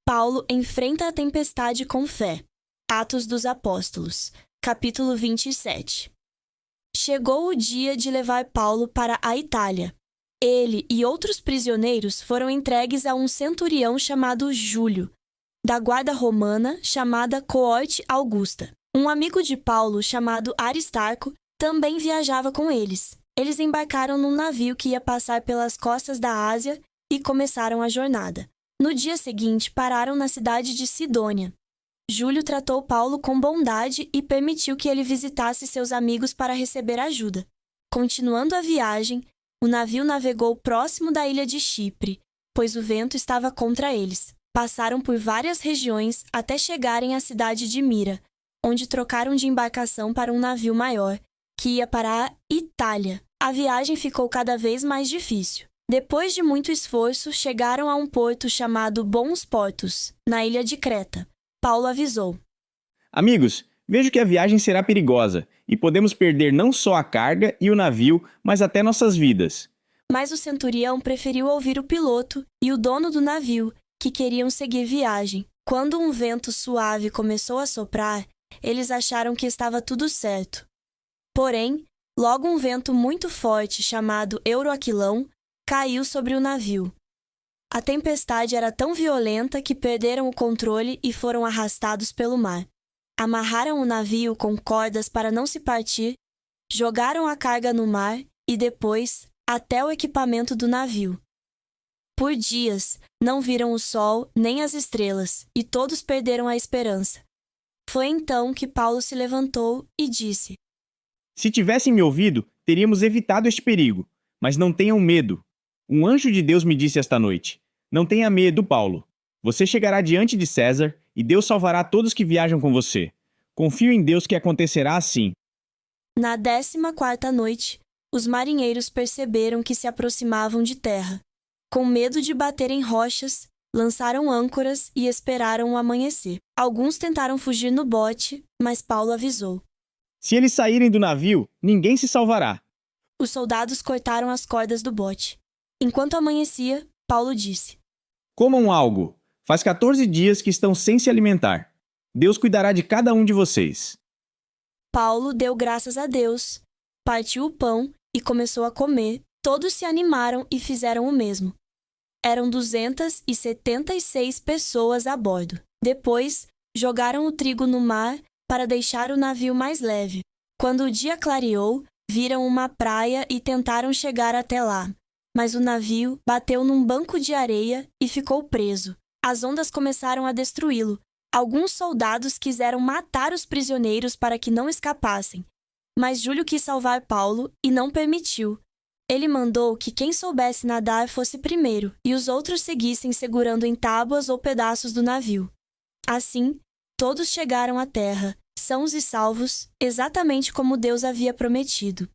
Paulo enfrenta a tempestade com fé. Atos dos Apóstolos, capítulo 27. Chegou o dia de levar Paulo para a Itália. Ele e outros prisioneiros foram entregues a um centurião chamado Júlio, da guarda romana chamada Coorte Augusta. Um amigo de Paulo, chamado Aristarco, também viajava com eles. Eles embarcaram num navio que ia passar pelas costas da Ásia e começaram a jornada. No dia seguinte, pararam na cidade de Sidônia. Júlio tratou Paulo com bondade e permitiu que ele visitasse seus amigos para receber ajuda. Continuando a viagem, o navio navegou próximo da ilha de Chipre, pois o vento estava contra eles. Passaram por várias regiões até chegarem à cidade de Mira, onde trocaram de embarcação para um navio maior, que ia para a Itália. A viagem ficou cada vez mais difícil. Depois de muito esforço, chegaram a um porto chamado Bons Portos, na ilha de Creta. Paulo avisou: Amigos, vejo que a viagem será perigosa e podemos perder não só a carga e o navio, mas até nossas vidas. Mas o centurião preferiu ouvir o piloto e o dono do navio, que queriam seguir viagem. Quando um vento suave começou a soprar, eles acharam que estava tudo certo. Porém, logo um vento muito forte, chamado Euroaquilão, caiu sobre o navio. A tempestade era tão violenta que perderam o controle e foram arrastados pelo mar. Amarraram o navio com cordas para não se partir, jogaram a carga no mar e depois até o equipamento do navio. Por dias, não viram o sol nem as estrelas e todos perderam a esperança. Foi então que Paulo se levantou e disse: Se tivessem me ouvido, teríamos evitado este perigo. Mas não tenham medo. Um anjo de Deus me disse esta noite: Não tenha medo, Paulo. Você chegará diante de César e Deus salvará todos que viajam com você. Confio em Deus que acontecerá assim. Na 14ª noite, os marinheiros perceberam que se aproximavam de terra. Com medo de bater em rochas, lançaram âncoras e esperaram o amanhecer. Alguns tentaram fugir no bote, mas Paulo avisou: Se eles saírem do navio, ninguém se salvará. Os soldados cortaram as cordas do bote. Enquanto amanhecia, Paulo disse: Comam algo. Faz 14 dias que estão sem se alimentar. Deus cuidará de cada um de vocês. Paulo deu graças a Deus, partiu o pão e começou a comer. Todos se animaram e fizeram o mesmo. Eram 276 pessoas a bordo. Depois, jogaram o trigo no mar para deixar o navio mais leve. Quando o dia clareou, viram uma praia e tentaram chegar até lá. Mas o navio bateu num banco de areia e ficou preso. As ondas começaram a destruí-lo. Alguns soldados quiseram matar os prisioneiros para que não escapassem. Mas Júlio quis salvar Paulo e não permitiu. Ele mandou que quem soubesse nadar fosse primeiro e os outros seguissem segurando em tábuas ou pedaços do navio. Assim, todos chegaram à terra, sãos e salvos, exatamente como Deus havia prometido.